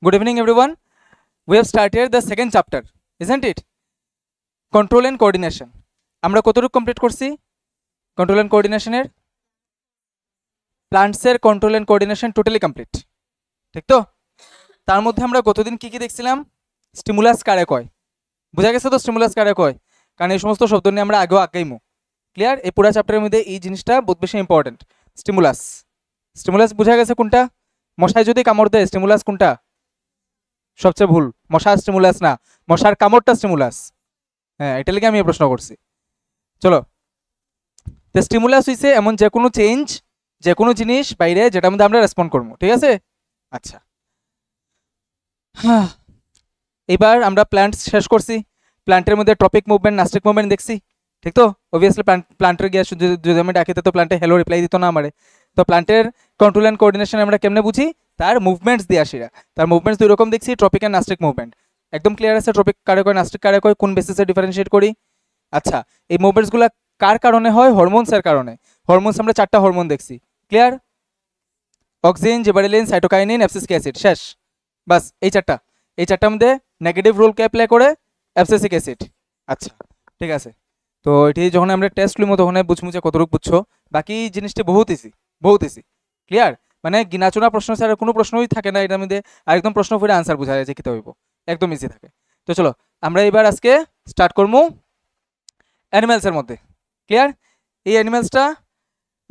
Good evening, everyone. We have started the second chapter, isn't it? Control and coordination. আমরা কতটুকু complete করছি control and কোঅর্ডিনেশনের? প্লান্টসের control and coordination totally complete, ঠিক তো? তার মধ্যে আমরা গতদিন কি কি দেখছিলাম? স্টিমুলাস কারে কয়, বোঝা গেছে তো স্টিমুলাস কারে কয়? কারণ এই সমস্ত শব্দ নিয়ে আমরা আগেও আগাইমু। ক্লিয়ার? এই পুরো চ্যাপ্টারের মধ্যে এই জিনিসটা বহুত বেশি ইম্পর্টেন্ট। স্টিমুলাস, স্টিমুলাস বোঝা গেছে কোনটা? মশায় যদি কামড় দেয় স্টিমুলাস কোনটা? সবচেয়ে ভুল, মশার স্টিমুলাস না, মশার কামড়টা স্টিমুলাস। হ্যাঁ, এটা লিখে আমি এই প্রশ্ন করছি। চলো, তো স্টিমুলাস হইছে এমন যে কোনো চেঞ্জ, যে কোনো জিনিস বাইরে যেটার মধ্যে আমরা রেসপন্ড করবো, ঠিক আছে? আচ্ছা, এবার আমরা প্ল্যান্ট শেষ করছি। প্ল্যান্টের মধ্যে ট্রপিক মুভমেন্ট, নাস্টিক মুভমেন্ট দেখছি, ঠিক তো? অবভিয়াসলি প্ল্যান্টের গিয়ে যদি আমি ডাকিতে তো প্ল্যান্টে হ্যালো রিপ্লাই দিত না আমারে। তো প্ল্যান্টের কন্ট্রোল অ্যান্ড কোঅর্ডিনেশন আমরা কেমনে বুঝি? তার মুভমেন্টস দিয়ে আসিরা। তার মুভমেন্টস দুই রকম দেখছি, ট্রপিক অ্যান্ড নাস্টিক মুভমেন্ট। একদম ক্লিয়ার আছে? ট্রপিক কারে কয়, নাস্টিক কারে কয়, কোন বেসিসে ডিফারেন্সিয়েট করি? আচ্ছা, এই মুভমেন্টসগুলো কার কারণে হয়? হরমোনসের কারণে। হরমোনস আমরা 4টা হরমোন দেখছি, clear? Auxin, জিবারেলিন, cytokinin, abscisic acid, শেষ। বাস এই 4টা। এই 4টার মধ্যে নেগেটিভ রোল কে প্লে করে? Abscisic acid. আচ্ছা, ঠিক আছে। তো এটি যখন আমরা টেস্ট লিমো তখন বুঝবো যে কতটুকু বুঝছো। বাকি জিনিসটি বহুত ইজি, বহুত ইজি, ক্লিয়ার? মানে গিনাচোনা প্রশ্ন ছাড়া কোনো প্রশ্নই থাকে না এটার মধ্যে, আর একদম প্রশ্ন করে আনসার বোঝা যায় যে কীতে হইব, একদম ইজি থাকে। তো চলো আমরা এবার আজকে স্টার্ট করবো অ্যানিমেলসের মধ্যে, ক্লিয়ার? এই অ্যানিমেলসটা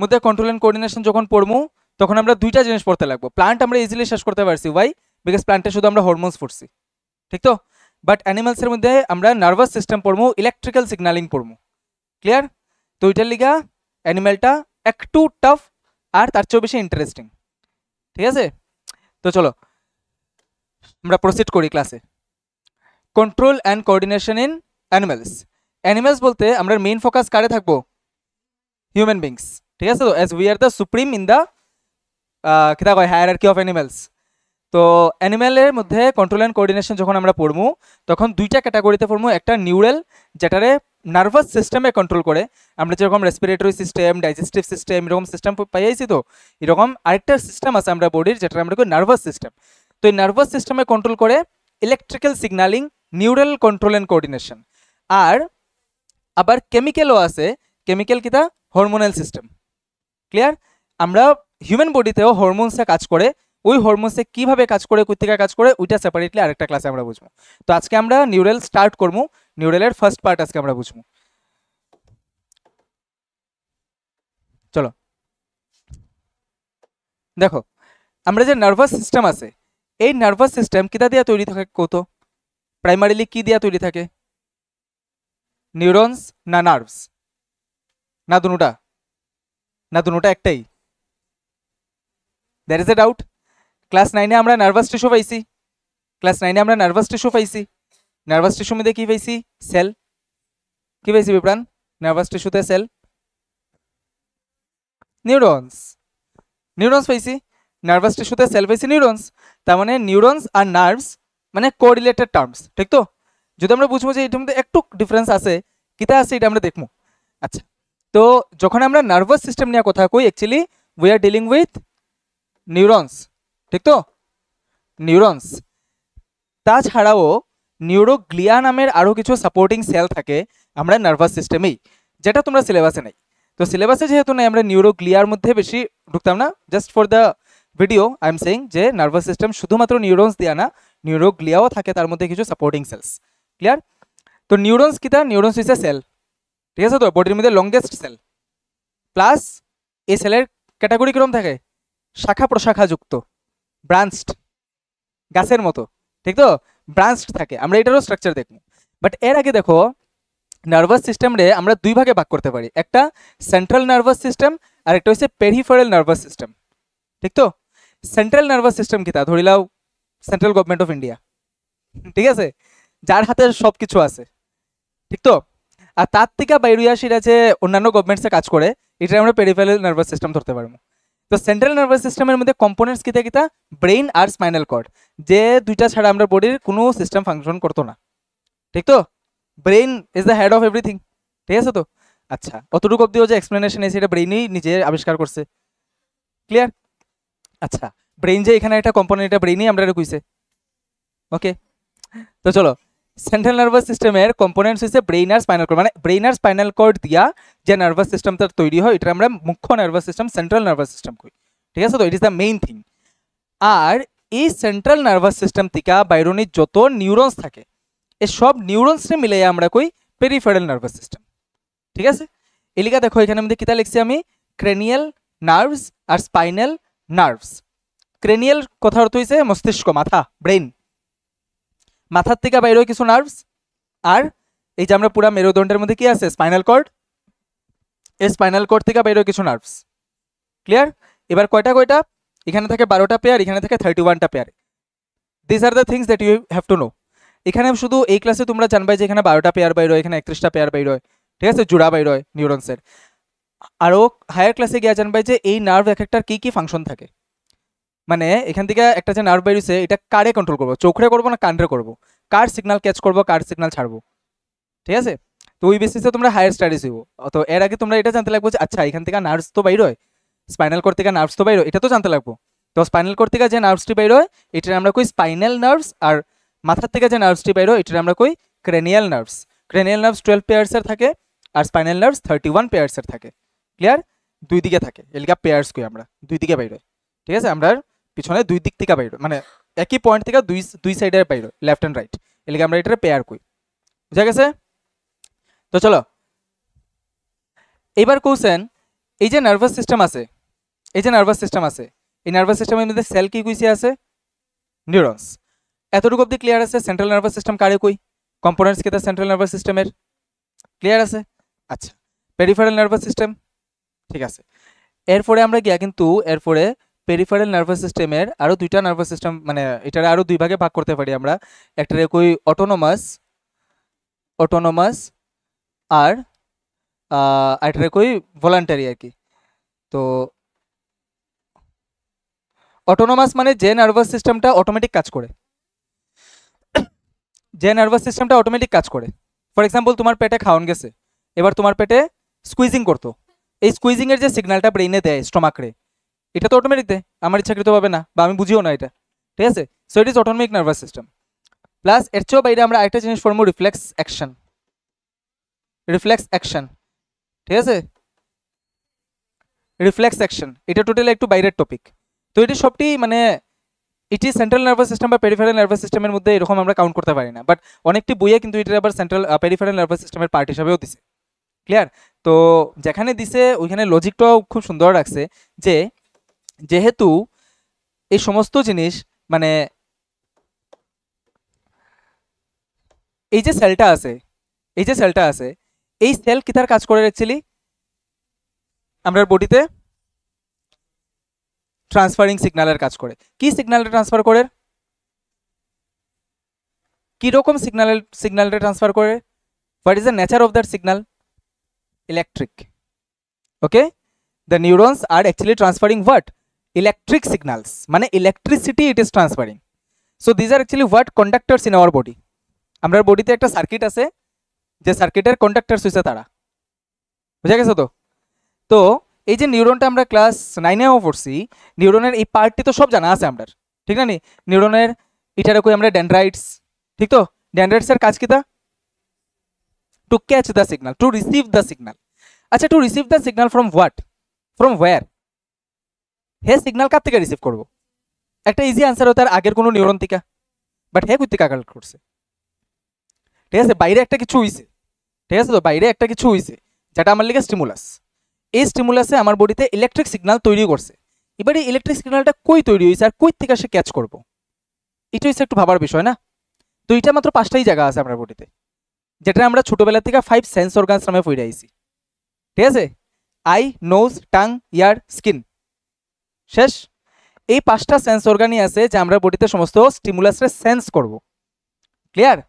মধ্যে কন্ট্রোল অ্যান্ড কোঅর্ডিনেশন যখন পড়বো তখন আমরা দুইটা জিনিস পড়তে লাগবো। প্লান্ট আমরা ইজিলি শেষ করতে পারছি, ওয়াই? বিকজ প্লান্টে শুধু আমরা হরমোনস পড়ছি, ঠিক তো? বাট অ্যানিমালসের মধ্যে আমরা নার্ভাস সিস্টেম পড়বো, ইলেকট্রিক্যাল সিগন্যালিং পড়বো, ক্লিয়ার? তো ওইটার লিগা অ্যানিমেলটা একটু টাফ আর তার চেয়েও বেশি ইন্টারেস্টিং, ঠিক আছে? তো চলো আমরা প্রসিড করি ক্লাসে। Control and coordination in animals. Animals বলতে আমরা মেইন ফোকাস কারে থাকবো? হিউম্যান বিংস, ঠিক আছে? তো as we are the supreme in the কিতা কয় হায়ারার্কি অফ অ্যানিমেলস। তো অ্যানিমেলের মধ্যে কন্ট্রোল অ্যান্ড কোঅর্ডিনেশন যখন আমরা পড়বো তখন দুইটা ক্যাটাগরিতে পড়বো। একটা নিউরাল, যেটারে নার্ভাস সিস্টেমে কন্ট্রোল করে, আমরা যেরকম রেসপিরেটরি সিস্টেম, ডাইজেস্টিভ সিস্টেম এরকম সিস্টেম পাইছি, তো এরকম আরেকটা সিস্টেম আছে আমরা বডির, যেটা আমরা কই নার্ভাস সিস্টেম। তো এই নার্ভাস সিস্টেমে কন্ট্রোল করে electrical signalling, neural control and coordination. আর আবার কেমিক্যালও আছে, কেমিক্যাল কিতা? Hormonal system, clear? আমরা হিউম্যান বডিতেও হরমোনসে কাজ করে, ওই হরমোনসে কিভাবে কাজ করে, কোথা থেকে কাজ করে, ওইটা সেপারেটলি আরেকটা ক্লাসে আমরা বুঝবো। তো আজকে আমরা নিউরাল স্টার্ট করবো, নিউরালের ফার্স্ট পার্ট আজকে আমরা বুঝবো। চলো দেখো, আমরা যে নার্ভাস সিস্টেম আছে, এই নার্ভাস সিস্টেম কিতা দিয়া তৈরি থাকে কত? প্রাইমারিলি কি দিয়া তৈরি থাকে? নিউরনস না নার্ভস? না দুটোটা? না দুটোটা একটাই? There is a doubt. Class 9-এ আমরা নার্ভাস টিস্যু পাইছি, ক্লাস 9-এ আমরা নার্ভাস টিস্যু পাইছি। নার্ভাস টিস্যুর মধ্যে কি পাইছি? সেল। কি পাইছি বিপ্রাণ? নার্ভাস টিস্যুতে সেল, নিউরনস। নিউরনস পাইছি, নার্ভাস টিস্যুতে সেল পাইছি, নিউরনস। তার মানে নিউরনস আর নার্ভস মানে কোরিলেটেড টার্মস, ঠিক তো? যদি আমরা বুঝবো যে এটার মধ্যে একটু ডিফারেন্স আছে, কিতা আছে এটা আমরা দেখবো। আচ্ছা, তো যখন আমরা নার্ভাস সিস্টেম নিয়ে কথা কই, actually we are dealing with neurons, ঠিক তো? নিউরনস। তাছাড়াও নিউরোগ্লিয়া নামের আরও কিছু সাপোর্টিং সেল থাকে আমরা নার্ভাস সিস্টেমেই, যেটা তোমরা সিলেবাসে নেই। তো সিলেবাসে যেহেতু নেই, আমরা নিউরোগ্লিয়ার মধ্যে বেশি ঢুকতাম না। Just for the video I am saying যে নার্ভাস সিস্টেম শুধুমাত্র নিউরনস দিয়া না, নিউরোগ্লিয়াও থাকে তার মধ্যে কিছু সাপোর্টিং সেলস, ক্লিয়ার? তো নিউরনস কিতা? নিউরনস হচ্ছে সেল, ঠিক আছে? তো বডির মধ্যে লংগেস্ট সেল, প্লাস এই সেলের ক্যাটাগরি কিরকম থাকে? শাখা প্রশাখাযুক্ত, ব্রাঞ্চড, গাছের মতো, ঠিক তো? ব্রাঞ্চড থাকে। আমরা এটারও স্ট্রাকচার দেখবো। বাট এর আগে দেখো, নার্ভাস সিস্টেম রে আমরা দুই ভাগে ভাগ করতে পারি, একটা সেন্ট্রাল নার্ভাস সিস্টেম আর একটা হচ্ছে পেরিফেরাল নার্ভাস সিস্টেম, ঠিক তো? সেন্ট্রাল নার্ভাস সিস্টেম কিতা? ধরিলাও সেন্ট্রাল গভর্নমেন্ট অফ ইন্ডিয়া, ঠিক আছে? যার হাতে সব কিছু আছে, ঠিক তো? আর তার থেকে বাইরে আসিরা যে অন্যান্য গভর্নমেন্টসে কাজ করে, এটা আমরা পেরিফেরাল নার্ভাস সিস্টেম ধরতে পারবো। তো সেন্ট্রাল নার্ভাস সিস্টেমের মধ্যে কম্পোনেন্টস কিতা কিতা? ব্রেইন আর স্পাইনাল কর্ড, যে দুইটা ছাড়া আমরা বডির কোনো সিস্টেম ফাংশন করতো না, ঠিক তো? Brain is the head of everything, ঠিক আছে তো? আচ্ছা, অতটুকু অব্দিও যে এক্সপ্লেনেশন এসে এটা ব্রেইনই নিজে আবিষ্কার করছে, ক্লিয়ার? আচ্ছা, ব্রেইন যে এখানে একটা কম্পোনেন্ট, এটা ব্রেইনই আমরা কইছে, ওকে, তো চলো সেন্ট্রাল নার্ভাস সিস্টেমের কম্পোনেন্টস হচ্ছে ব্রেইন আর স্পাইনাল কর্ড, মানে ব্রেইন আর স্পাইনাল কর্ড দিয়া যে নার্ভাস সিস্টেমটা তৈরি হয় এটা আমরা মুখ্য nervous system central nervous system কই, ঠিক আছে? তো it is the main thing. আর এই সেন্ট্রাল নার্ভাস সিস্টেম থেকে বাইরনির যত নিউরনস থাকে এই সব নিউরনসে মিলাই আমরা কই পেরিফেরাল নার্ভাস সিস্টেম, ঠিক আছে? এলিকা দেখো এখানে মধ্যে কিতা লিখছি আমি, ক্রেনিয়াল নার্ভস আর স্পাইনাল নার্ভস। ক্রেনিয়াল কথা অর্থ হইছে মস্তিষ্ক, মাথা, ব্রেইন। মাথার থেকে বাইরে কিছু নার্ভস, আর এই যে আমরা পুরা মেরুদণ্ডের মধ্যে কি আছে, স্পাইনাল কর্ড। এই স্পাইনাল কর্ড থেকে বাইরে কিছু নার্ভস। ক্লিয়ার? এবার কয়টা কয়টা, এখানে থাকে 12টা পেয়ার, এখানে থাকে 31টা pair. This are the things that you have to know. এখানে শুধু এই ক্লাসে তোমরা জানবাই যে এখানে 12টা পেয়ার বাইর হয়, এখানে 31টা পেয়ার বাইর হয়, ঠিক আছে, জোড়া বাইর হয় নিউরনসের। আরও হায়ার ক্লাসে গিয়ে জানবাই যে এই নার্ভ এক একটার কী কী ফাংশন থাকে, মানে এখান থেকে একটা যে নার্ভ বেরিয়েছে এটা কারে কন্ট্রোল করবো, চোখে করবো না কান্ডে করবো, কার সিগন্যাল ক্যাচ করবো কার সিগন্যাল ছাড়বো, ঠিক আছে? তো ওই বেসিসে তোমরা হায়ার স্টাডিজ হইব। তো এর আগে তোমরা এটা জানতে লাগবো যে আচ্ছা এখান থেকে নার্ভস তো বাইর হয়, স্পাইনাল কর্ড থেকে নার্ভস তো বাইর হয়, এটা তো জানতে লাগবো। তো স্পাইনাল কর্ড থেকে যে নার্ভসটি বাইর হয় এটার আমরা কই স্পাইনাল নার্ভস, আর মাথার থেকে যে নার্ভসটি বাইর হয় এটার আমরা কই ক্রেনিয়াল নার্ভস। ক্রেনিয়াল নার্ভস 12 পেয়ার্সের থাকে আর স্পাইনাল নার্ভস 31 পেয়ার্সের থাকে। ক্লিয়ার? দুই দিকে থাকে, এলিকা পেয়ার্স কই আমরা, দুই দিকে বাইর হয়, ঠিক আছে? আমরা পিছনে দুই দিক থেকে বাইর, মানে একই পয়েন্ট থেকে দুই সাইডের বাইর, লেফট অ্যান্ড রাইট, এলিকা আমরা এটার পেয়ার কই। বুঝা গেছে? তো চলো এইবার কোশ্চেন, এই যে নার্ভাস সিস্টেম আছে, এই যে নার্ভাস সিস্টেম আছে, এই নার্ভাস সিস্টেমের মধ্যে সেল কি কইছে আছে, নিউরনস। এতটুকু অবধি ক্লিয়ার আছে? সেন্ট্রাল নার্ভাস সিস্টেম কারে কই, কম্পোনেন্টস কি তার সেন্ট্রাল নার্ভাস সিস্টেমের, ক্লিয়ার আছে? আচ্ছা, পেরিফেরাল নার্ভাস সিস্টেম, ঠিক আছে। এরপরে আমরা গিয়া কিন্তু এরপরে পেরিফেরাল নার্ভাস সিস্টেমের আরও দুইটা নার্ভাস সিস্টেম, মানে এটার আরও দুই ভাগে ভাগ করতে পারি আমরা। একটারে কই অটোনোমাস, অটোনোমাস, আর এটারে কই ভলান্টারি আর কি। তো অটোনোমাস মানে যে নার্ভাস সিস্টেমটা অটোমেটিক কাজ করে, যে নার্ভাস সিস্টেমটা অটোমেটিক কাজ করে। ফর এক্সাম্পল তোমার পেটে খাওয়ান গেছে, এবার তোমার পেটে স্কুইজিং করতো, এই স্কুইজিংয়ের যে সিগন্যালটা ব্রেইনে দেয় স্টমাকরে, এটা তো অটোমেটিক দেয়, আমার ইচ্ছাকৃতভাবে না, বা আমি বুঝিও না এটা, ঠিক আছে? So it is autonomic nervous system. Plus এর চেয়েও বাইরে আমরা আরেকটা জিনিস পড়বো, রিফ্লেক্স অ্যাকশন। রিফ্লেক্স অ্যাকশন, ঠিক আছে? রিফ্লেক্স অ্যাকশন এটা টোটালি একটু বাইরের টপিক। তো এটি সবটি মানে এটি সেন্ট্রাল নার্ভাস সিস্টেম বা পেরিফেরাল নার্ভাস সিস্টেমের মধ্যে এরকম আমরা কাউন্ট করতে পারি না, বাট অনেকটি বইয়ে কিন্তু এটা আবার সেন্ট্রাল পেরিফেরাল নার্ভাস সিস্টেমের পার্ট হিসাবেও দিছে। ক্লিয়ার? তো যেখানে দিছে ওইখানে লজিকটাও খুব সুন্দর রাখছে, যে যেহেতু এই সমস্ত জিনিস মানে এই যে সেলটা আছে, এই যে সেলটা আছে, এই সেল কি তার কাজ করে অ্যাকচুয়ালি আমরা বডিতে ট্রান্সফারিং সিগন্যালের কাজ করে। কি সিগন্যালটা ট্রান্সফার করে, কি রকম সিগন্যালটা ট্রান্সফার করে, what is the nature of that signal, electric. Okay, the neurons are actually transferring what, electric signals, মানে electricity it is transferring. So these are actually what conductors in our body. আমরা বডিতে একটা circuit আছে, যে সার্কিটের কন্ডাক্টরস হইছে তারা। বুঝা গেছে? তো তো এই যে নিউরনটা আমরা ক্লাস 9এও পড়ছি, নিউরনের এই পার্টটি তো সব জানা আছে আমরা, ঠিক না? নি নিউরনের এটারে কই আমরা ডেনড্রাইটস, ঠিক তো? ডেনড্রাইটসের কাজ কি তা, to catch the signal, to receive the signal. আচ্ছা, to receive the signal from what, from where? হে সিগন্যাল কার থেকে রিসিভ করবো? একটা ইজি আনসার হতো তার আগের কোনো নিউরন থেকে, বাট হে কই থেকে কালেক্ট করছে? ঠিক আছে, বাইরে একটা কিছু হইছে, ঠিক আছে? তো বাইরে একটা কিছু হইছে যেটা আমার লিগে স্টিমুলাস, এই স্টিমুলাসে আমার বডিতে ইলেকট্রিক সিগন্যাল তৈরি করছে। এবারে ইলেকট্রিক সিগন্যালটা কই তৈরি হয়েছে আর কই থেকে সে ক্যাচ করবো, এটা হচ্ছে একটু ভাবার বিষয় না? তো এটা মাত্র 5টাই জায়গা আছে আমার বডিতে, যেটা আমরা ছোটবেলা থেকে 5 সেন্স অর্গানস নামে পড়ে আইছি, ঠিক আছে? Eye, nose, tongue, ear, skin, শেষ। এই 5টা সেন্স অর্গানই আছে যে আমরা বডিতে সমস্ত স্টিমুলাসে সেন্স করব। ক্লিয়ার?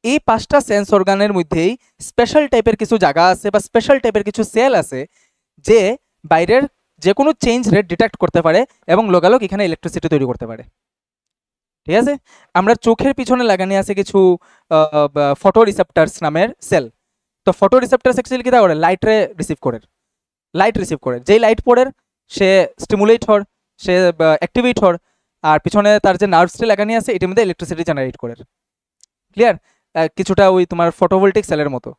এই 5টা সেন্স অর্গানের মধ্যেই স্পেশাল টাইপের কিছু জায়গা আছে বা স্পেশাল টাইপের কিছু সেল আছে যে বাইরের যে কোনো চেঞ্জ রেট ডিটেক্ট করতে পারে এবং লগালগ এখানে ইলেকট্রিসিটি তৈরি করতে পারে, ঠিক আছে? আমরা চোখের পিছনে লাগানি আছে কিছু ফটো রিসেপ্টার্স নামের সেল। তো ফটো রিসেপ্টার্স অ্যাকচুয়ালি কি করে, লাইটরে রিসিভ করে, লাইট রিসিভ করে, যেই লাইট পড়ে সে স্টিমুলেট হর, সে অ্যাক্টিভেট হর, আর পিছনে তার যে নার্ভসটি লাগানি আছে এটার মধ্যে ইলেকট্রিসিটি জেনারেট করে। ক্লিয়ার? কিছুটা ওই তোমার ফটোভোল্টিক সেলের মতো।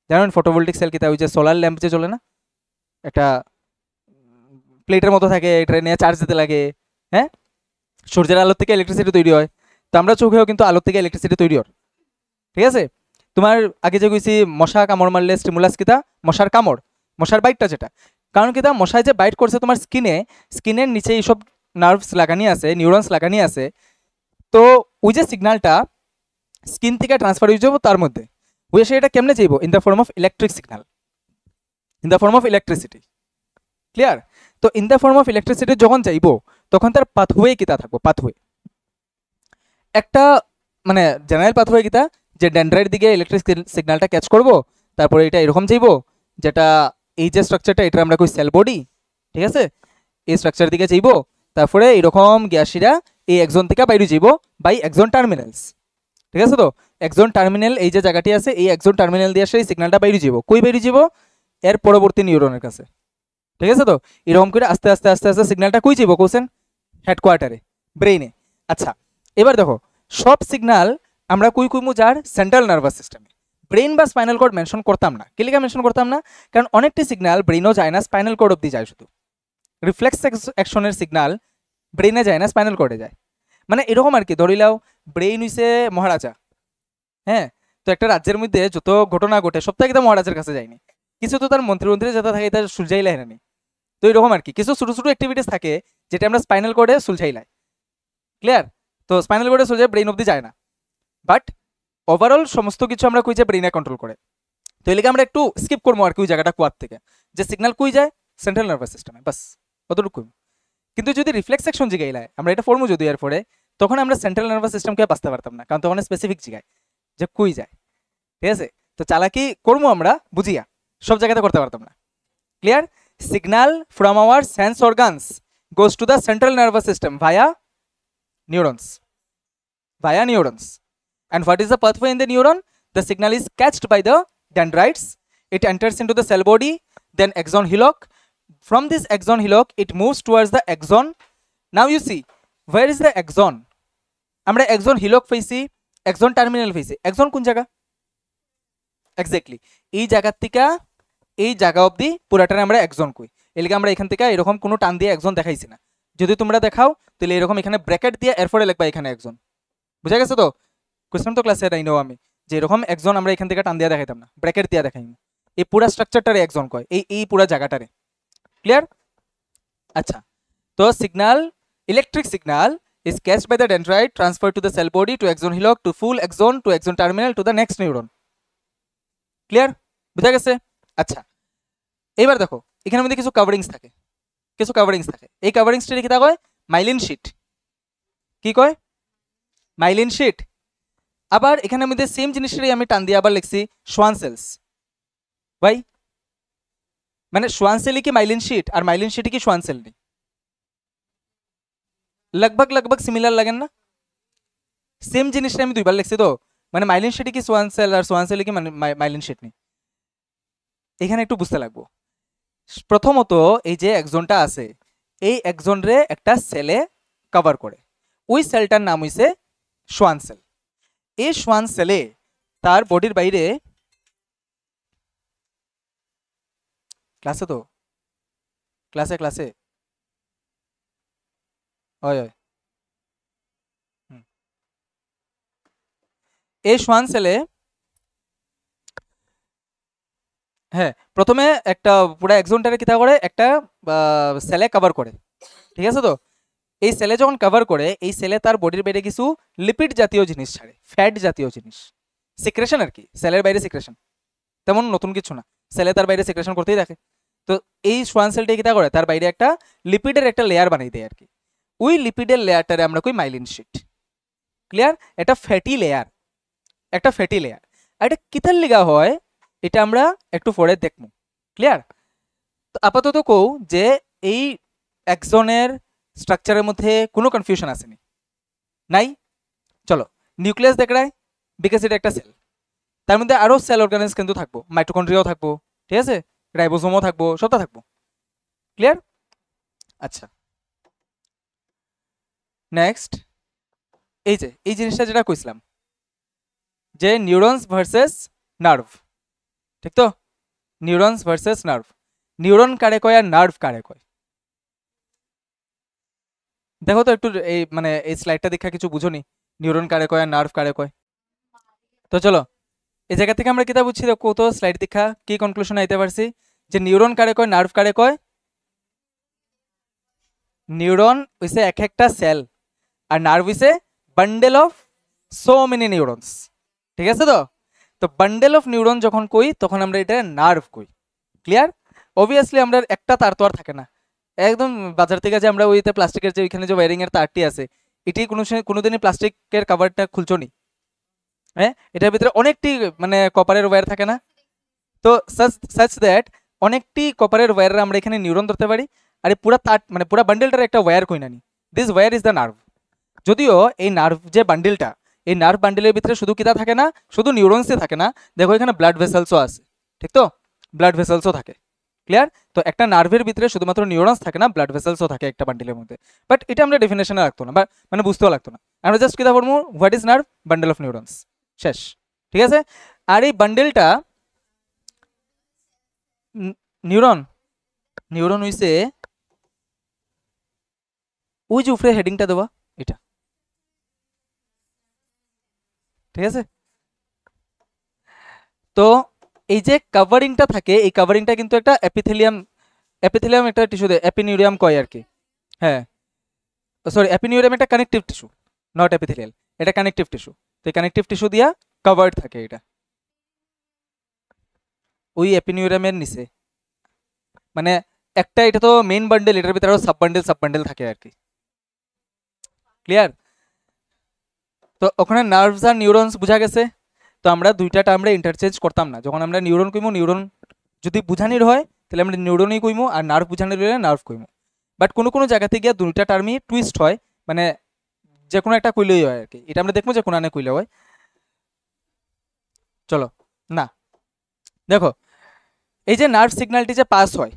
জানেন ফটোভোল্টিক সেল কিতা? ওই যে সোলার ল্যাম্প যে চলে না, একটা প্লেটের মতো থাকে, এটা নিয়ে চার্জ দিতে লাগে। হ্যাঁ, সূর্যের আলোর থেকে ইলেকট্রিসিটি তৈরি হয়, তো আমরা চোখেও কিন্তু আলোর থেকে ইলেকট্রিসিটি তৈরি হয়। ঠিক আছে? তোমার আগে যে কইছি মশা কামড় মারলে স্টিমুলাস কিতা? মশার কামড়, মশার বাইটটা যেটা। কারণ কিতা? মশায় যে বাইট করছে তোমার স্কিনের নিচে এইসব নার্ভস লাগানি আছে, নিউরনস লাগানি আছে, তো ওই যে সিগন্যালটা স্কিন থেকে ট্রান্সফার হয়ে যাবো তার মধ্যে, ওই এসে এটা কেমনে যাইব? In the form of electric signal, in the form of electricity. Clear? তো in the form of electricity যখন যাইব তখন তার পাথওয়ে কিতা থাকবো? পাথওয়ে একটা মানে জেনারেল পাথওয়ে কিতা, যে ডেন্ড্রাইট দিকে ইলেকট্রিক সিগন্যালটা ক্যাচ করব, তারপরে এটা এরকম যাইব, যেটা এই যে স্ট্রাকচারটা এটা আমরা কই সেল বডি। ঠিক আছে? এই স্ট্রাকচার দিকে যাইব, তারপরে এরকম গ্যাসিরা এই এক্সন থেকে বাইরে যাইব বাই এক্সন টার্মিনালস। ঠিক আছে? তো এক্সন টার্মিনাল এই যে জায়গাটি আছে, এই এক্সন টার্মিনাল দিয়ে সেই সিগন্যালটা বাইরে যাব। কই বাইরে যাব? এর পরবর্তী নিউরনের কাছে। ঠিক আছে? তো এরকম করে আস্তে আস্তে আস্তে আস্তে সিগন্যালটা কই যাব কোসেন? হেডকোয়ার্টারে, ব্রেইনে। আচ্ছা, এবার দেখো সব সিগন্যাল আমরা কই কইমু যার সেন্ট্রাল নার্ভাস সিস্টেমে। ব্রেইন বা স্পাইনাল কর্ড মেনশন করতাম না। কি লিখা মেনশন করতাম না? কারণ অনেকটি সিগন্যাল ব্রেইনও যায় না, স্পাইনাল কর্ড অব্দি যায় শুধু। রিফ্লেক্স অ্যাকশনের সিগন্যাল ব্রেইনে যায় না, স্পাইনাল কর্ডে যায়। মানে এরকম আর কি, ধরিলাও ব্রেইন হইছে মহারাজা। হ্যাঁ, তো একটা রাজ্যের মধ্যে যত ঘটনা ঘটে সব থেকে মহারাজের কাছে যায়নি, কিছু তো তার মন্ত্রী মন্ত্রী যেটা থাকে তার সুলঝাইলাই হয়নি। তো এরকম আর কি কিছু ছোটো ছোটো অ্যাক্টিভিটিস থাকে যেটা আমরা স্পাইনাল কর্ডে সুলঝাইলাই। ক্লিয়ার? তো স্পাইনাল কর্ডে সুলঝাই, ব্রেইন অব্দি যায় না, বাট ওভারঅল সমস্ত কিছু আমরা কই যে ব্রেইনে কন্ট্রোল করে। তো এলাকা আমরা একটু স্কিপ করবো আর কি ওই জায়গাটা কুয়ার থেকে, যে সিগন্যাল কই যায় সেন্ট্রাল নার্ভাস সিস্টেমে, বাস অতটুকু। কিন্তু যদি রিফ্লেক্স সেকশন জিগাইলায় আমরা এটা ফর্মু যদি এর পরে, তখন আমরা সেন্ট্রাল নার্ভাস সিস্টেমকে বাঁচতে পারতাম না, কারণ তখন স্পেসিফিক জিগায় যে কই যায়। ঠিক আছে? তো চালাকি করবো আমরা বুঝিয়া, সব জায়গাতে করতে পারতাম না। Clear? Signal from our sense organs goes to the central nervous system via neurons, via neurons. And what is the pathway in the neuron? The signal is catched by the dendrites, it enters into the cell body, then axon hillock. From this axon hillock it moves towards the axon. Now you see, where is the axon? আমরা axon hillock পাইছি, axon terminal পাইছি। axon কোন জায়গা? Exactly এই জায়গার থেকে এই জায়গা অবধি পুরাটারে আমরা axon কই। এলিকে আমরা এখান থেকে এরকম কোনো টান দিয়ে axon দেখাইছি না। যদি তোমরা দেখাও তাহলে এরকম এখানে ব্র্যাকেট দিয়ে এরপরে লিখবা এখানে axon। বুঝা গেছে? তো কোশ্চেন তো ক্লাসে এটাই নাও আমি, যে এরকম axon আমরা এখান থেকে টান দিয়ে দেখাইতাম না, ব্র্যাকেট দিয়ে দেখাইম। এই পুরা স্ট্রাকচারটারে axon কয়, এই পুরা জায়গাটারে। ক্লিয়ার? আচ্ছা, তো signal, electric signal is catched by the dendrite, transferred to the cell body, to axon hillock, to full axon, to axon terminal, to the next neuron. Clear? বুঝা গেছে? আচ্ছা, এবার দেখো এখানের মধ্যে কিছু কাভারিংস থাকে, কিছু কাভারিংস থাকে। এই কাভারিংসটি কি কয়? Myelin sheath. কি কয়? Myelin sheath. আবার এখানের মধ্যে সেম জিনিসটাই আমি টান দিয়ে আবার লিখছি সোয়ান সেলস। ভাই মানে সোয়ান সেলই কি মাইলিন শিট, আর মাইলিন শিটই কি সোয়ান সেল নেই? लगभग সিমিলার লাগেন না? সেম জিনিসটা আমি দুইবার লিখছি, তো মানে মাইলিন শিটই কি সোয়ান সেল, আর সোয়ান সেলই কি মাইলিন শিট নেই। এখানে একটু বুঝতে লাগবো। প্রথমত এই যে এক্সনটা আছে, এই এক্সন রে একটা সেলে কভার করে, ওই সেলটার নাম হইছে সোয়ান সেল। এই সোয়ান সেলে তার বডির বাইরে, ক্লাসে তো ক্লাসে ওই এই সোয়ান সেলে, হ্যাঁ, প্রথমে একটা পুরো এক্সনটারে কিতা করে একটা সেলে কভার করে। ঠিক আছে? তো এই সেলে যখন কভার করে, এই সেলে তার বডির বাইরে কিছু লিপিড জাতীয় জিনিস ছাড়ে, ফ্যাট জাতীয় জিনিস, সিক্রেশন আর কি। সেলের বাইরে সিক্রেশন, তেমন নতুন কিছু না, সেলে তার বাইরে সিক্রেশন করতেই থাকে। তো এই সোয়ান সেলটা কিতা করে, তার বাইরে একটা লিপিডের একটা লেয়ার বানিয়ে দেয় আর কি। ওই লিপিডের লেয়ারটারে আমরা কই মাইলিন শিট। ক্লিয়ার? এটা ফ্যাটি লেয়ার, একটা ফ্যাটি লেয়ার। আর এটা কিতার লিগা হয় এটা আমরা একটু পরে দেখব। ক্লিয়ার? তো আপাতত কও যে এই এক্সনের স্ট্রাকচারের মধ্যে কোনো কনফিউশন আসেনি, নাই? চলো নিউক্লিয়াস দেখায়, বিকজ এটা একটা সেল, তার মধ্যে আরও সেল অর্গানিজ কিন্তু থাকবো, মাইটোকন্ড্রিয়াও থাকবো, ঠিক আছে, রাইবোসোমও থাকবো, সবটা থাকবো। ক্লিয়ার? আচ্ছা, নেক্সট এই জিনিসটা যেটা কইছিলাম যে নিউরনস ভার্সেস নার্ভ, ঠিক তো? নিউরনস ভার্সেস নার্ভ, নিউরন কারে কয় আর নার্ভ কারে কয়? দেখো তো একটু এই মানে এই স্লাইডটা দেখা কিছু বুঝোনি, নিউরন কারে কয় আর নার্ভ কারে কয়? তো চলো এই জায়গা থেকে আমরা কিতা বুঝছি, কত স্লাইড দেখা কি কনক্লুশন আইতে পারছি যে নিউরন কারে কয় নার্ভ কারে কয়? নিউরন হইছে এক একটা সেল আর নার্ভ হইছে bundle of so many neurons, ঠিক আছে? তো তো বান্ডেল অফ নিউরন যখন কই তখন আমরা এটা নার্ভ কই। ক্লিয়ার? অবভিয়াসলি আমরা একটা তার তো আর থাকে না একদম বাজার থেকে, যে আমরা ওইতে প্লাস্টিকের যে ওইখানে যে ওয়ারিং এর তারটি আছে এটি কোনোদিনই প্লাস্টিকের কাভারটা খুলছো নি, হ্যাঁ? এটার ভিতরে অনেকটি মানে কপারের ওয়্যার থাকে না? তো সাচ দ্যাট অনেকটি কপারের ওয়্যার আমরা এখানে নিউরন ধরতে পারি, আর এই পুরা তার মানে পুরা বান্ডেলটার একটা ওয়্যার কই নানি, this where is the nerve. যদিও এই নার্ভ যে বান্ডেলটা, এই নার্ভ বান্ডেলের ভিতরে শুধু কিতা থাকে না, শুধু নিউরনসই থাকে না, দেখো এখানে ব্লাড ভেসেলসও আছে, ঠিক তো? ব্লাড ভেসেলসও থাকে। ক্লিয়ার? তো একটা নার্ভের ভিতরে শুধুমাত্র নিউরনস থাকে না, ব্লাড ভেসেলসও থাকে একটা বান্ডেলের মধ্যে। বাট এটা আমরা ডেফিনেশনে রাখতো না বা মানে বুঝতেও লাগতো না, আমরা জাস্ট কিতা বলবো what is nerve, bundle of neurons, শেষ। ঠিক আছে? আর এই বান্ডেলটা নিউরন নিউরন হইছে ওই যে উপরে হেডিংটা দেওয়া এটা, ঠিক আছে? তো এই যে কাভারিংটা থাকে, এই কাভারিংটা কিন্তু একটা এপিথেলিয়াম একটা টিস্যু দেয়, এপিনিউরিয়াম কয় আর কি। হ্যাঁ সরি, এপিনিউরিয়াম একটা কানেকটিভ টিস্যু, নট এপিথেলিয়াল, এটা কানেকটিভ টিস্যু। তো এই কানেকটিভ টিস্যু দিয়া কভার্ড থাকে এটা ওই এপিনিউরিয়ামের নিচে, মানে একটা এটা তো মেইন বান্ডেল, এটার ভিতরে আরো সাব বান্ডেল থাকে আর কি। ক্লিয়ার? তো ওখানে নার্ভস আর নিউরনস বোঝা গেছে। তো আমরা দুইটা টার্মে ইন্টারচেঞ্জ করতাম না, যখন আমরা নিউরন কইমু নিউরন যদি বুঝানির হয় তাহলে আমরা নিউরনই কইমু, আর নার্ভ বুঝানির হলে নার্ভ কইমু। বাট কোনো কোনো জায়গাতে গিয়ে দুইটা টার্মই টুইস্ট হয়, মানে যে কোনো একটা কইলেই হয় আর কি। এটা আমরা দেখবো যে কোনো আনে কইলে হয়। চলো না দেখো এই যে নার্ভ সিগন্যালটি যে পাস হয়,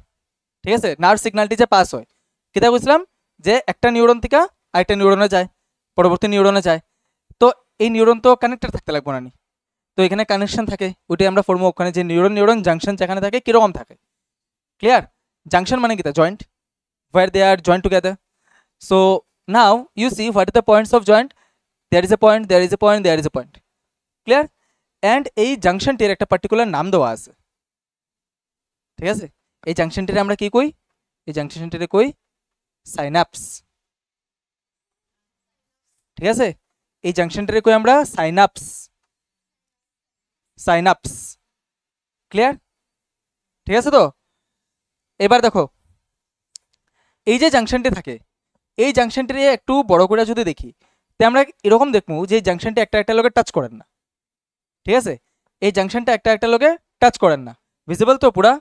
ঠিক আছে? নার্ভ সিগন্যালটি যে পাস হয় কিতা বুঝলাম যে একটা নিউরন থেকে আরেকটা নিউরনে যায়, পরবর্তী নিউরনে যায়। তো এই নিউরন তো কানেক্টেড থাকতে লাগবো না নি? তো এখানে কানেকশন থাকে, ওইটাই আমরা ফর্মো ওখানে যে নিউরন নিউরন জাংশন যেখানে থাকে কিরকম থাকে। ক্লিয়ার? জাংশন মানে কিতা joint, where they are joined together. So now you see what are the points of joint, there is a point, there is a point, there is a point. Clear? And এই জাংশনটির একটা particular নাম দেওয়া আছে, ঠিক আছে? এই জাংশনটিরে আমরা কি কই? এই জাংশনটিরে কই সাইনাপস, ঠিক আছে? এই জাংশনটিরে কই আমরা সাইনাপস, সাইনাপস। ক্লিয়ার? ঠিক আছে? তো এবার দেখো এই যে জাংশনটি থাকে, এই জাংশনটি একটু বড় করে যদি দেখি তো আমরা এরকম দেখবো যে এই জাংশনটি একটা একটা লোকে টাচ করেন না, ঠিক আছে? এই জাংশনটা একটা একটা লোকে টাচ করেন না, ভিজিবল তো পুরা?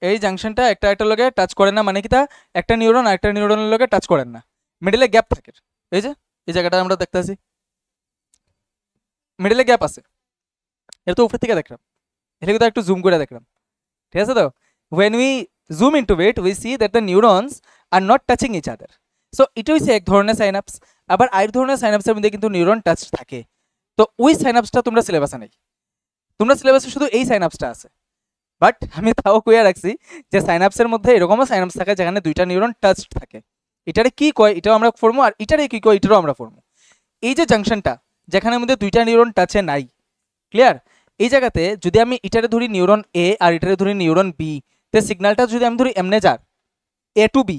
এই জাংশনটা একটা একটা লোকে টাচ করে না মানে কি তা একটা নিউরন আর একটা নিউরনের লোকে টাচ করেন না, মিডলে গ্যাপ থাকে। এই যে এই জায়গাটা আমরা দেখতেছি মিডলে গ্যাপ আছে, এটা তো উপর থেকে দেখলাম, এটা কিন্তু একটু জুম করে দেখলাম, ঠিক আছে? তো when we zoom into it we see that the neurons are not touching each other. So এটা হইছে এক ধরনের সাইনাপস। আবার আরেক ধরনের সাইনাপসের মধ্যে কিন্তু নিউরন টাচ থাকে। তো ওই সাইনাপসটা তোমরা সিলেবাসে নেই, তোমরা সিলেবাসে শুধু এই সাইনাপসটা আছে। বাট আমি তাও কইয়া রাখছি যে সাইনাপসের মধ্যে এরকমও সাইনাপস থাকে যেখানে দুইটা নিউরন টাচ থাকে। এটারে কি কয় এটাও আমরা পড়বো, আর এটারে কি কয় এটারও আমরা পড়বো। এই যে জাংশনটা যেখানে মধ্যে দুইটা নিউরন টাচে নাই, ক্লিয়ার? এই জায়গাতে যদি আমি এটারে ধরি নিউরন এ আর এটারে ধরি নিউরন বি, তো সিগন্যালটা যদি আমি ধরি এমনে যার এ টু বি,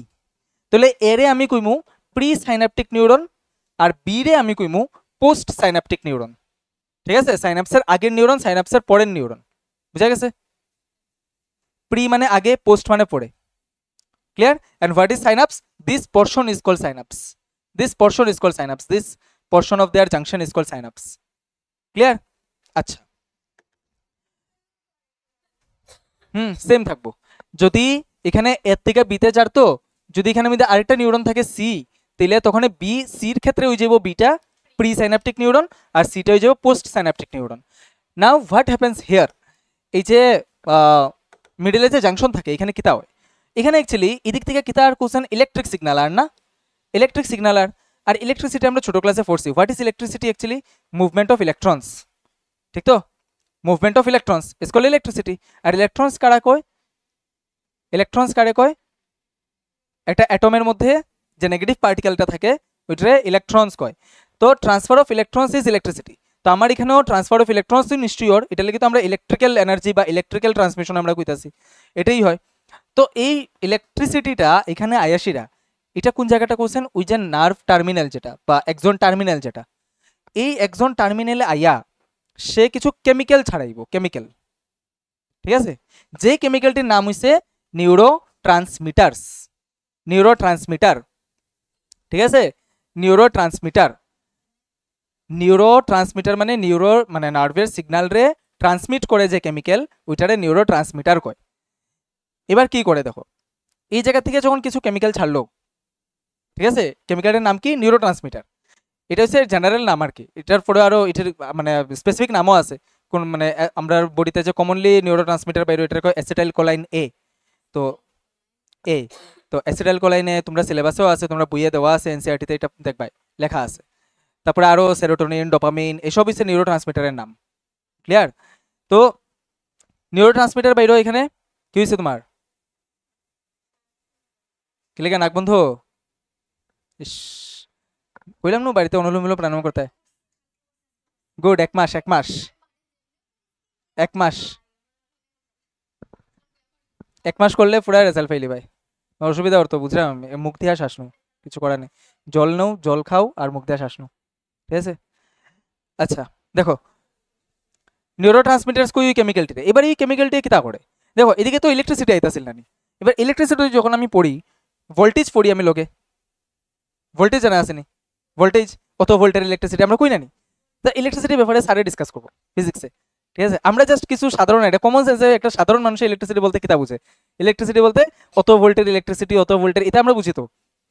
তাহলে এ রে আমি কইমু প্রি সাইনাপটিক নিউরন আর বি রে আমি কইমু পোস্ট সাইনাপটিক নিউরন, ঠিক আছে? সাইনাপসের আগের নিউরন, সাইনাপসের পরের নিউরন, বুঝা গেছে? প্রি মানে আগে, পোস্ট মানে পরে। Clear? And what is synapse? This portion is called synapse, this portion is called synapse, this portion of their junction is called synapse. Clear? আচ্ছা সেম থাকবো। যদি এখানে এর থেকে বিতে যার, তো যদি এখানে মধ্যে আরেকটা নিউরন থাকে সি, তাহলে তখন বি সির ক্ষেত্রে হয়ে যাব বিটা প্রি সাইনাপটিক নিউরন আর সিটা হয়ে যাব post synaptic neuron. Now what happens here, এই যে মিডলে যে জাংশন থাকে এখানে কিতা হয়, এখানে অ্যাকচুয়ালি এদিক থেকে কিতা আর কোশ্চেন ইলেকট্রিক সিগন্যাল আর না, ইলেকট্রিক সিগন্যাল আর ইলেকট্রিসিটি আমরা ছোট ক্লাসে পড়ছি। What is electricity? Actually movement of electrons, ঠিক তো? Movement of electrons is called electricity. আর ইলেকট্রনস কারা কয়? ইলেকট্রনস কারে কয়? একটা অ্যাটমের মধ্যে যে নেগেটিভ পার্টিকেলটা থাকে ওইটারে ইলেকট্রনস কয়। তো transfer of electrons is electricity. তো আমার এখানেও ট্রান্সফার অফ ইলেকট্রনস নিশ্চয়ই ওর, এটা লিখে তো আমরা ইলেকট্রিক্যাল এনার্জি বা ইলেকট্রিক্যাল ট্রান্সমিশন আমরা কইতাছি, এটাই হয়। তো এই ইলেকট্রিসিটিটা এখানে আয়াসিরা এটা কোন জায়গাটা কোশ্চেন? ওই যে নার্ভ টার্মিনাল যেটা বা একজন টার্মিনাল যেটা, এই একজন টার্মিনালে আইয়া সে কিছু কেমিক্যাল ছাড়াইব, কেমিক্যাল, ঠিক আছে? যে কেমিক্যালটির নাম হইছে নিউরো ট্রান্সমিটারস, নিউরো ট্রান্সমিটার, ঠিক আছে? নিউরো ট্রান্সমিটার, নিউরো ট্রান্সমিটার মানে নিউরো মানে নার্ভের সিগন্যাল রে ট্রান্সমিট করে যে কেমিক্যাল ওইটারে নিউরো ট্রান্সমিটার কয়। এবার কি করে দেখো, এই জায়গা থেকে যখন কিছু কেমিক্যাল ছাড়লো, ঠিক আছে, কেমিক্যালের নাম কি? Neuro transmitter. এটা হচ্ছে জেনারেল নাম আর কি, এটার পরে আরও এটার মানে স্পেসিফিক নামও আছে। কোন মানে আমরা বডিতে যে কমনলি নিউরো ট্রান্সমিটার বাইরে এটার অ্যাসিটাইল কোলাইন এ। তো এ তো অ্যাসিটাইল কোলাইন এ তোমরা সিলেবাসেও আছে, তোমরা বইয়ে দেওয়া আছে, এনসিআরটিতে এটা দেখবাই লেখা আছে। তারপরে আরও সেরোটোনিন, ডোপামিন, এসব হচ্ছে নিউরো ট্রান্সমিটারের নাম। ক্লিয়ার? তো নিউরো ট্রান্সমিটার বাইরেও এখানে কি হয়েছে তোমার? কি লেখা নাক বন্ধু? ইস, বললাম না বাড়িতে অনুলোম বিলোম প্রাণায়াম করতে। গুড, 1 মাস, 1 মাস, 1 মাস, 1 মাস করলে পুরা রেজাল্ট পাইলি ভাই। অসুবিধা হতো বুঝলাম, মুখ দিয়ে শ্বাস নো, কিছু করার নেই। জল নাও, জল খাও আর মুখ দিয়ে শ্বাস নো, ঠিক আছে? আচ্ছা দেখো, নিউরো ট্রান্সমিটার্স কই ওই কেমিক্যালটিতে। এবার এই কেমিক্যালটি কিতা করে দেখো, এদিকে তো ইলেকট্রিসিটি আইতাছিল না। এবার ইলেকট্রিসিটি যখন আমি পড়ি, ভোল্টেজ পড়ি আমি লোকে, ভোল্টেজ জানা আসেনি? ভোল্টেজ, কত ভোল্টের ইলেকট্রিসিটি আমরা কই নানি। তা ইলেকট্রিসিটির ব্যাপারে স্যারে ডিসকাস করবো ফিজিক্সে, ঠিক আছে? আমরা জাস্ট কিছু সাধারণ, এটা কমন সেন্সে একটা সাধারণ মানুষের ইলেকট্রিসিটি বলতে কিতা বুঝে? ইলেকট্রিসিটি বলতে অত ভোল্টের ইলেকট্রিসিটি, অত ভোল্টের, এটা আমরা বুঝি তো,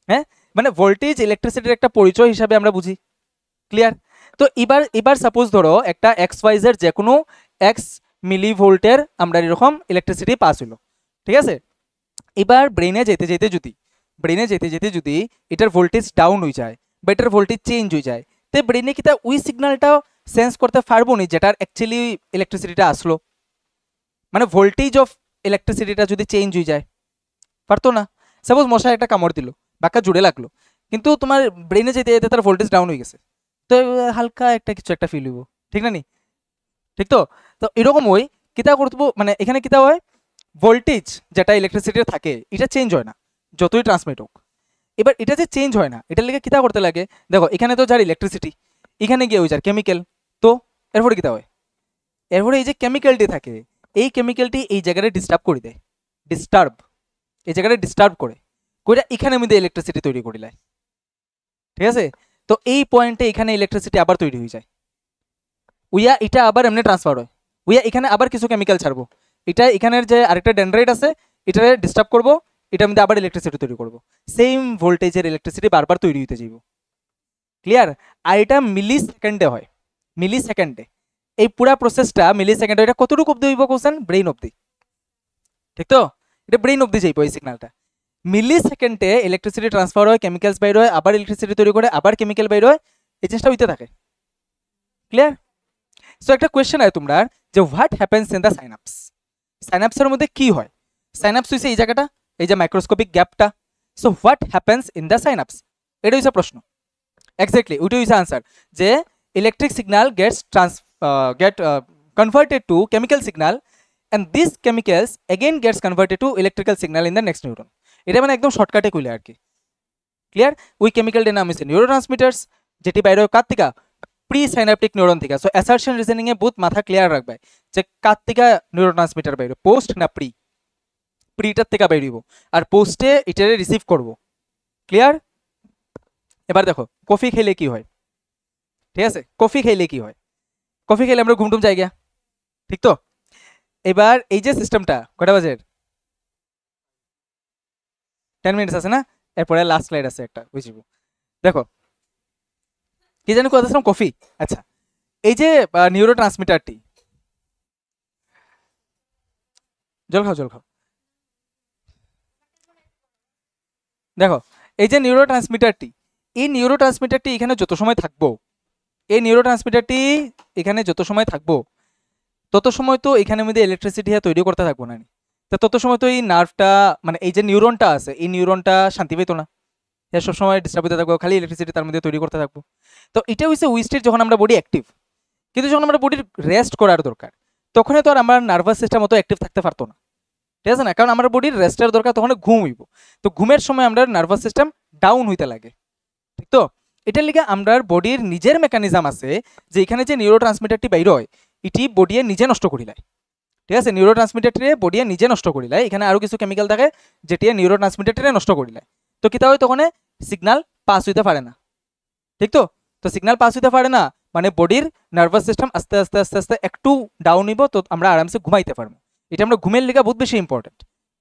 হ্যাঁ? মানে ভোল্টেজ ইলেকট্রিসিটির একটা পরিচয় হিসাবে আমরা বুঝি। ক্লিয়ার? তো এবার এবার সাপোজ ধরো একটা এক্স ওয়াইজের যে কোনো এক্স মিলি ভোল্টের আমরা এরকম ইলেকট্রিসিটি পাস হলো, ঠিক আছে? এবার ব্রেনে যেতে যেতে যদি, ব্রেনে যেতে যেতে যদি এটার ভোল্টেজ ডাউন হয়ে যায় বা এটার ভোল্টেজ চেঞ্জ হয়ে যায়, তো ব্রেনে কি তা ওই সিগন্যালটা সেন্স করতে পারবো না যেটার অ্যাকচুয়ালি ইলেকট্রিসিটিটা আসলো? মানে ভোল্টেজ অফ ইলেকট্রিসিটিটা যদি চেঞ্জ হয়ে যায়, পারতো না। সাপোজ মশা একটা কামড় দিল, বাক্কা জুড়ে লাগলো, কিন্তু তোমার ব্রেনে যেতে যেতে তার ভোল্টেজ ডাউন হয়ে গেছে, তো হালকা একটা কিছু একটা ফিল হইব, ঠিক না নি? ঠিক তো? তো এরকম ওই কিতা করবো, মানে এখানে কিতা হয়, ভোল্টেজ যেটা ইলেকট্রিসিটির থাকে এটা চেঞ্জ হয় না যতই ট্রান্সমিট হোক। এবার এটা যে চেঞ্জ হয় না, এটার লেগে কিতা করতে লাগে দেখো, এখানে তো যার ইলেকট্রিসিটি, এখানে গিয়ে ওই যার কেমিক্যাল, তো এরপরে কিতা হয়, এরপরে এই যে কেমিক্যালটি থাকে, এই কেমিক্যালটি এই জায়গাটা ডিস্টার্ব করে দেয়, ডিস্টার্ব, এই জায়গাটা ডিস্টার্ব করে কইরা এখানে মধ্যে ইলেকট্রিসিটি তৈরি করিলায়, ঠিক আছে? তো এই পয়েন্টে এখানে ইলেকট্রিসিটি আবার তৈরি হয়ে যায়, উইয়া এটা আবার এমনি ট্রান্সফার হয়, উইয়া এখানে আবার কিছু কেমিক্যাল ছাড়বো, এটা এখানের যে আরেকটা ডেনড্রাইট আছে এটারে ডিস্টার্ব করবো, এটার মধ্যে আবার ইলেকট্রিসিটি তৈরি করবো, সেম ভোল্টেজের ইলেকট্রিসিটি বারবার তৈরি হতে যাইব। ক্লিয়ার? আর এটা মিলি সেকেন্ডে হয়, মিলি সেকেন্ডে। এই পুরা প্রসেসটা মিলি সেকেন্ডে। এটা কতটুকু অব্দি হইব কোশ্চেন? ব্রেইন অব্দি, ঠিক তো? এটা ব্রেইন অব্দি যাইব এই সিগন্যালটা। মিলি সেকেন্ডে ইলেকট্রিসিটি ট্রান্সফার হয়, কেমিক্যালস বাইর হয়, আবার ইলেকট্রিসিটি তৈরি করে, আবার কেমিক্যাল বাইর হয়, এই জিনিসটা হইতে থাকে। ক্লিয়ার? সো একটা কোয়েশ্চেন হয় তোমরা যে what happens in the synapse, সাইনাপসের মধ্যে কি হয়? সাইনাপস হইছে এই জায়গাটা, এই যে মাইক্রোস্কোপিক গ্যাপটা। So what happens in the Synapse, এটা হইছে প্রশ্ন। এক্স্যাক্টলি ওইটা হইছে আনসার, যে electric signal get converted to chemical signal and these chemicals again gets converted to electrical signal in the next neuron. এটা মানে একদম শর্টকাটে কইলে আর কি। ক্লিয়ার? ওই কেমিক্যালটার নাম হচ্ছে নিউরোট্রান্সমিটার্স, যেটি বাইরে কার থেকে? প্রি সাইনাপটিক নিউরন থেকে। সো অ্যাসারশন রিজনিং এ বহুত মাথা ক্লিয়ার রাখবে যে কার থেকে নিউরোট্রান্সমিটার বাইরে, পোস্ট না প্রি, প্রিটার থেকে বাইরিব আর পোস্টে এটারে রিসিভ করব। ক্লিয়ার? এবার দেখো কফি খেলে কি হয়, ঠিক আছে? কফি খেলে কি হয়? কফি খেলে আমরা ঘুমটুম জায়গা, ঠিক তো? এবার এই যে সিস্টেমটা কটা বাজে, 10 মিনিটস আছে না, এরপরে লাস্ট স্লাইড আছে একটা বুঝিব। দেখো কি জানি কথা ছিলাম, কফি। আচ্ছা, এই যে নিউরো ট্রান্সমিটারটি, জল খাও জল খাও, দেখো এই যে নিউরোট্রান্সমিটারটি, এই নিউরোট্রান্সমিটারটি এখানে যত সময় থাকবো, এই নিউরোট্রান্সমিটারটি এখানে যত সময় থাকবো তত সময় তো এখানের মধ্যে ইলেকট্রিসিটি তৈরি করতে থাকবো না, তা তত সময় তো এই নার্ভটা মানে এই যে নিউরনটা আছে এই নিউরনটা শান্তি পেতো না, সবসময় ডিস্টার্ব হতে থাকবো, খালি ইলেকট্রিসিটি তার মধ্যে তৈরি করতে থাকবো। তো এটা হচ্ছে ওই স্টেট যখন আমরা বডি অ্যাক্টিভ, কিন্তু যখন আমরা বডির রেস্ট করার দরকার তখন তো আর আমার নার্ভাস সিস্টেম অত অ্যাক্টিভ থাকতে পারতো না, ঠিক আছে না, কারণ আমার বডির রেস্টের দরকার, তখন ঘুম হইব। তো ঘুমের সময় আমরা নার্ভাস সিস্টেম ডাউন হইতে লাগে, ঠিক তো। এটার লিগে আমরা বডির নিজের মেকানিজম আছে যে এখানে যে নিউরো ট্রান্সমিটারটি বাইর হয় এটি বডিয়ে নিজে নষ্ট করিলায়, ঠিক আছে, নিউরো ট্রান্সমিটারটি বডিয়ে নিজে নষ্ট করিলায়, এখানে আরও কিছু কেমিক্যাল থাকে যেটি নিউরো ট্রান্সমিটারটি নষ্ট করিলায়। তো কিতা হয় তখন সিগনাল পাস হইতে পারে না, ঠিক তো। তো সিগনাল পাস হইতে পারে না মানে বডির নার্ভাস সিস্টেম আস্তে আস্তে আস্তে আস্তে একটু ডাউন হইব, তো আমরা আরামসে ঘুমাইতে পারবো। এটা আমরা ঘুমের লিগা বহুত বেশি ইম্পর্টেন্ট,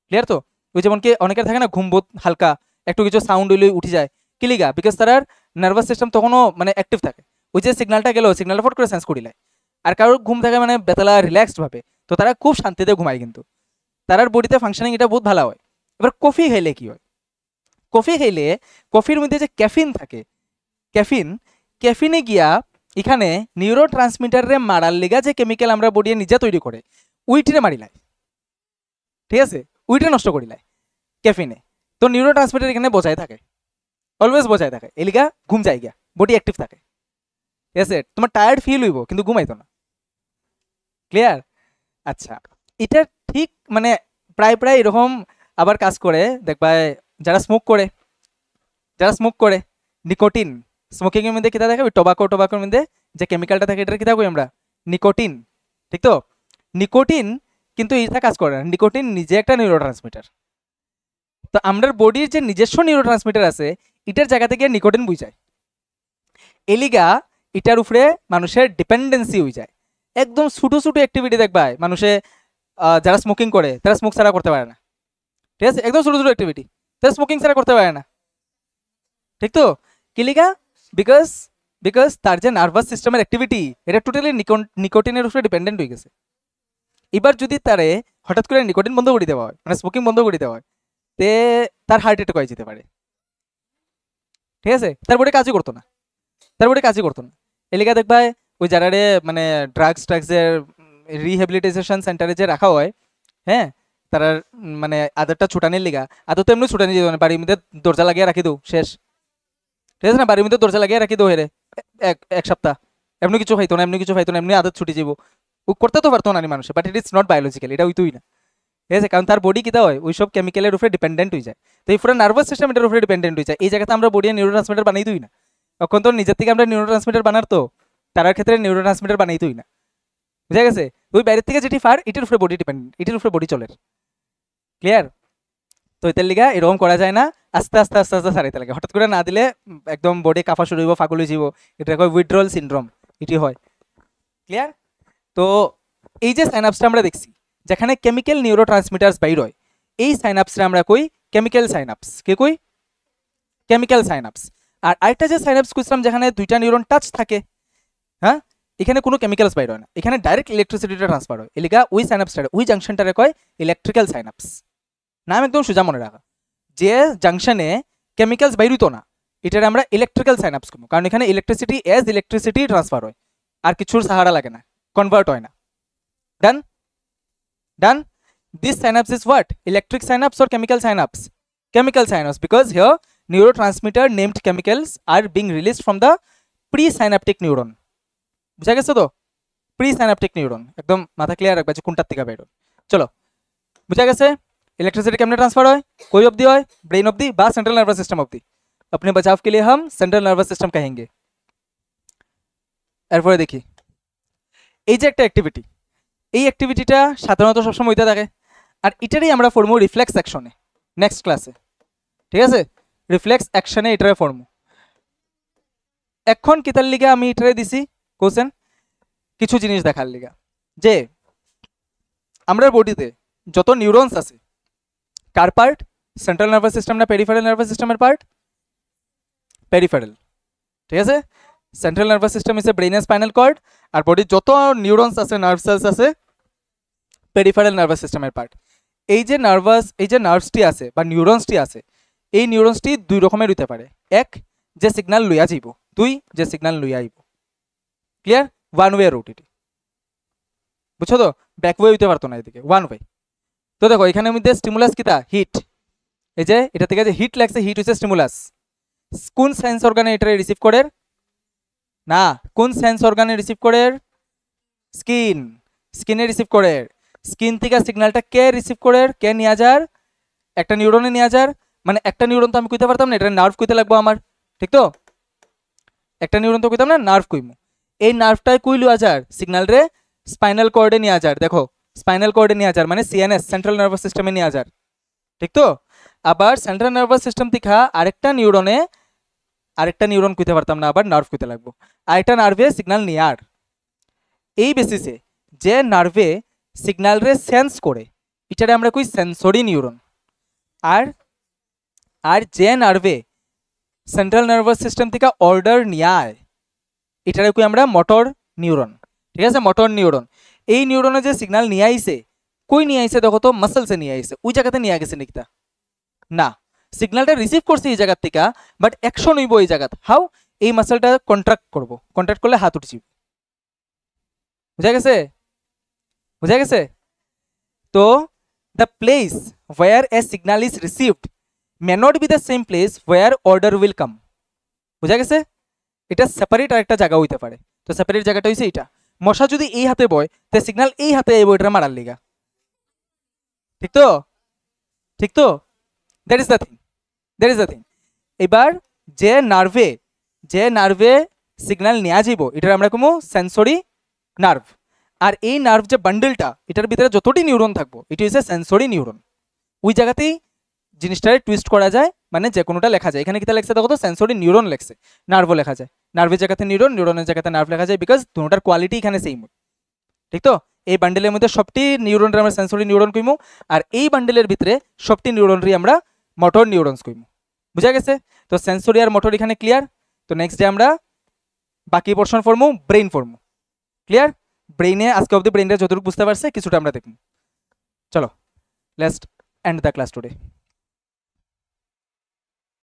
ক্লিয়ার তো। ওই যেমন কি অনেকের থাকে না ঘুম বহুত হালকা, একটু কিছু সাউন্ড হইলে উঠে যায়, কি লিগা, বিকজ তার নার্ভাস সিস্টেম তখনও মানে অ্যাক্টিভ থাকে, ওই যে সিগনালটা গেল সিগনালটা ফট করে সেন্স করিলায়। আর কারোর ঘুম থাকে মানে বেতলা রিল্যাক্সড ভাবে, তো তারা খুব শান্তিতে ঘুমায়, কিন্তু তার বডিতে ফাংশনিং এটা বহুত ভালো হয়। এবার কফি খাইলে কি হয়, কফি খাইলে কফির মধ্যে যে ক্যাফিন থাকে, ক্যাফিনে গিয়া এখানে নিউরো ট্রান্সমিটারে মারার লিগা যে কেমিক্যাল আমরা বডি নিজে তৈরি করে উইটিরে মারিলায়, ঠিক আছে, উইটে নষ্ট করিলায় ক্যাফিনে। তো নিউরো ট্রান্সমিটার এখানে বজায় থাকে, অলওয়েজ বজায় থাকে, এলিগা ঘুম যায় গিয়া বডি অ্যাক্টিভ থাকে, ঠিক আছে। তোমার টায়ার্ড ফিল হইব কিন্তু ঘুমাইতো না, ক্লিয়ার। আচ্ছা, এটা ঠিক মানে প্রায় প্রায় এরকম আবার কাজ করে দেখবা যারা স্মোক করে নিকোটিন, স্মোকিং এর মধ্যে কিতা থাকে, ওই টোবাকোর মধ্যে যে কেমিক্যালটা থাকে এটা কিতা কই আমরা, নিকোটিন, ঠিক তো। নিকোটিন কিন্তু এটা কাজ করে না, নিকোটিন নিজে একটা নিউরো ট্রান্সমিটার। তো আমাদের বডির যে নিজস্ব নিউরো ট্রান্সমিটার আছে এটার জায়গা থেকে নিকোটিন বুঝায়, এলিগা এটার উপরে মানুষের ডিপেন্ডেন্সি হয়ে যায়। একদম ছোটো ছোটো অ্যাক্টিভিটি দেখবা মানুষে যারা স্মোকিং করে তারা স্মোক ছাড়া করতে পারে না, ঠিক আছে, একদম ছোটো ছোটো অ্যাক্টিভিটি তারা স্মোকিং ছাড়া করতে পারে না, ঠিক তো। কিলিগা বিকজ বিকজ তার যে নার্ভাস সিস্টেমের অ্যাক্টিভিটি এটা টোটালি নিকোটিনের উপরে ডিপেন্ডেন্ট হয়ে গেছে। এবার যদি তারে হঠাৎ করে নিকোটিন বন্ধ করে দেওয়া হয়, মানে স্মোকিং বন্ধ করে দেওয়া হয়, তে তার হার্ট অ্যাটাক হয়ে যেতে পারে, ঠিক আছে, তার বডি কাজই করতো না, এলিগা দেখবা ওই যারারে মানে ড্রাগসের রিহ্যাবিলিটেশন সেন্টারে যে রাখা হয়, হ্যাঁ, তারা মানে আদরটা ছুটানির লিগা, আদর তো এমনি ছুটানি যেত না, বাড়ির মধ্যে দরজা লাগিয়ে রাখি দো শেষ, ঠিক আছে না, বাড়ির মধ্যে দরজা লাগিয়ে রাখি দো হেরে এক সপ্তাহ, এমনি কিছু খাইতো না, এমনি আদত ছুটি যাব, ও করতে তো পারতো না মানুষে, but it is not biological, এটা ওইতুই না, ঠিক আছে, কারণ তার বডি কিতা হয় ওই সব কেমিক্যালের উপরে ডিপেন্ডেন্ট হয়ে যায়। তো এই পুরো নার্ভাস সিস্টেম এটার উপরে ডিপেন্ডেন্ট হয়ে যায়, এই জায়গাতে আমরা বডি নিউরো ট্রান্সমিটার বানাই দিই না, তখন তো নিজের থেকে আমরা নিউরো ট্রান্সমিটার বানার, তো তার ক্ষেত্রে নিউরো ট্রান্সমিটার বানাই দিই না, বুঝা গেছে। ওই বাইরের থেকে যেটি ফার এটার উপরে বডি ডিপেন্ডেন্ট, এটার উপরে বডি চলে, ক্লিয়ার। তো এটার লিগা এরকম করা যায় না, আস্তে আস্তে আস্তে আস্তে সারাইতে লাগে, হঠাৎ করে না দিলে একদম বডি কাঁপা শুরু হইব, ফাগুল হয়ে যাব, এটা কয় উইথড্রল সিনড্রোম, এটি হয়, ক্লিয়ার। তো এই যে সাইনাপসটা আমরা দেখছি যেখানে কেমিক্যাল নিউরো ট্রান্সমিটার্স বাইর হয়, এই সাইনাপসটা আমরা কই কেমিক্যাল সাইনাপস, কে কই কেমিক্যাল সাইনাপস। আর আরেকটা যে সাইনাপস খুঁজলাম যেখানে দুইটা নিউরন টাচ থাকে, হ্যাঁ, এখানে কোনো কেমিক্যালস বাইর হয় না, এখানে ডাইরেক্ট ইলেকট্রিসিটিটা ট্রান্সফার হয়, এলিগা ওই সাইনাপসটারে ওই জাংশনটারে কয় ইলেকট্রিক্যাল সাইনাপস। নাম একদম সোজা মনে রাখা, যে জাংশনে কেমিক্যালস বাইর হইতো না এটারে আমরা ইলেকট্রিক্যাল সাইনাপস করবো, কারণ এখানে ইলেকট্রিসিটি এজ ইলেকট্রিসিটি ট্রান্সফার হয়, আর কিছুর সাহারা লাগে না, কনভার্ট হয় না। ডান ডান This synapse is what? Electric synapse or chemical synapse? Chemical synapse, because here neurotransmitter named chemicals are being released from the presynaptic neuron. বুঝা গেছে তো, প্রিসাইনাপটিক নিউরন, একদম মাথা ক্লিয়ার রাখবে যে কোনটার থেকে বের হয়। চলো, বুঝা গেছে ইলেকট্রিসিটি কেমনে ট্রান্সফার হয়, कोई অবধি হয়, ব্রেন অবধি বা সেंट्रल नर्वस सिस्टम অবধি। अपने बचाव के लिए हम सेंट्रल नर्वस सिस्टम कहेंगे। এরপরে দেখি এই যে একটা অ্যাক্টিভিটি, এই অ্যাক্টিভিটিটা সাধারণত সবসময় হইতে থাকে, আর এটারই আমরা ফর্মু রিফ্লেক্স অ্যাকশনে নেক্সট ক্লাসে, ঠিক আছে, রিফ্লেক্স অ্যাকশনে এটারে ফর্মু। এখন কিতার লিগা আমি এটারে দিছি কোশ্চেন কিছু জিনিস দেখার লিগা, যে আমরা বডিতে যত নিউরনস আছে কার পার্ট, সেন্ট্রাল নার্ভাস সিস্টেম না পেরিফেরাল নার্ভাস সিস্টেমের পার্ট, পেরিফেরাল, ঠিক আছে। Central nervous system is a brain spinal cord, আর বডির যত নিউরনস আছে নার্ভ সেলস আছে পেরিফেরাল নার্ভাস সিস্টেমের পার্ট। এই যে নার্ভসটি আছে বা নিউরনসটি আছে এই নিউরনসটি দুই রকমের হইতে পারে, এক যে সিগনাল লইয়া যাইব, দুই যে সিগনাল লইয়া আইব। ক্লিয়ার? ওয়ান ওয়ে রুট এটি, বুঝছো তো? ব্যাক ওয়ে হইতে পারতো না, এদিকে ওয়ান ওয়ে। তো দেখো এখানে মধ্যে স্টিমুলাস কিতা হিট, এই যে এটা থেকে যে হিট লাগছে, হিট হচ্ছে স্টিমুলাস। কোন সেন্স অর্গানে এটা রিসিভ করে? না, কোন সেন্স অর্গানে রিসিভ করে? স্কিন, স্কিনে রিসিভ করে। স্কিন থেকে সিগন্যালটা কে রিসিভ করে, কে নিয়ে যার? একটা নিউরনে নিয়ে যার। মানে একটা নিউরন তো আমি কইতে পারতাম না, এটা নার্ভ কইতে লাগবো আমার, ঠিক তো? একটা নিউরন তো কইতাম না, নার্ভ কইমু। এই নার্ভটাই কই লইয়া যার সিগন্যাল রে? স্পাইনাল কর্ডে নিয়ে যার। দেখো স্পাইনাল কর্ডে নিয়ে যার মানে সিএনএস, সেন্ট্রাল নার্ভাস সিস্টেমে নিয়ে যার, ঠিক তো? আবার সেন্ট্রাল নার্ভাস সিস্টেম থেকে আরেকটা নিউরনে, আরেকটা নিউরন কইতে পারতাম না, আবার নার্ভ কইতে লাগবো। আরেকটা নার্ভে সিগন্যাল নিয়ে আর এই বেসিসে যে নার্ভে সিগন্যাল রে সেন্স করে এটারে আমরা কই সেন্সরি নিউরন। আর আর যে নার্ভে সেন্ট্রাল নার্ভাস সিস্টেম থেকে অর্ডার নিয়ে আয় এটারে কই আমরা মোটর নিউরন, ঠিক আছে? Motor neuron. এই নিউরনে যে সিগন্যাল নিয়ে আইছে, কই নিয়ে আইছে দেখো তো? মাসেলসে নিয়ে আইছে। ওই জায়গাতে নিয়ে গেছে নাকি তা? না, সিগন্যালটা রিসিভ করছে এই জায়গার থেকে, বাট অ্যাকশন হইব এই জায়গাত। হাউ? এই মাসেলটা কন্ট্রাক্ট করব, কন্ট্রাক্ট করলে হাত উঠছি। বুঝা গেছে? বুঝা গেছে? তো the place where a signal is received may not be the same place where order will come. বুঝা গেছে? এটা সেপারেট আরেকটা জায়গা হইতে পারে। তো সেপারেট জায়গাটা হইছে এটা। মশা যদি এই হাতে বয় তে সিগন্যাল এই হাতে আইব এটা মারার লিগা, ঠিক তো? ঠিক তো? That is the thing, that is the thing. এবার যে নার্ভে সিগন্যাল নেওয়া যাইব এটার আমরা কমু সেন্সরি নার্ভ। আর এই নার্ভ যে বান্ডেলটা, এটার ভিতরে যতটি নিউরন থাকবো এটি হচ্ছে সেন্সরি নিউরন। ওই জায়গাতেই জিনিসটারে টুইস্ট করা যায়, মানে যে কোনোটা লেখা যায়। এখানে কিতা লেখছে দেখো তো? সেন্সরি নিউরন লেখছে, নার্ভও লেখা যায়। নার্ভের জায়গাতে নিউরন, নিউরনের জায়গাতে নার্ভ লেখা যায়, বিকজ দুটোটার কোয়ালিটি এখানে সেম, ঠিক তো? এই বান্ডেলের মধ্যে সবটি নিউরনরে আমরা সেন্সরি নিউরন কইমু, আর এই বান্ডেলের ভিতরে সবটি নিউরনরই আমরা মোটর নিউরনস কইমু। বুঝা গেছে? তো সেন্সরি আর মোটর এখানে ক্লিয়ার। তো নেক্সট ডে আমরা বাকি পোর্শন ফর্মু, ব্রেইন ফর্মু। ক্লিয়ার? ব্রেইনে আজকে অবধি ব্রেইনটা যতটুকু বুঝতে পারছে কিছুটা আমরা দেখব। চলো, let's and the class today.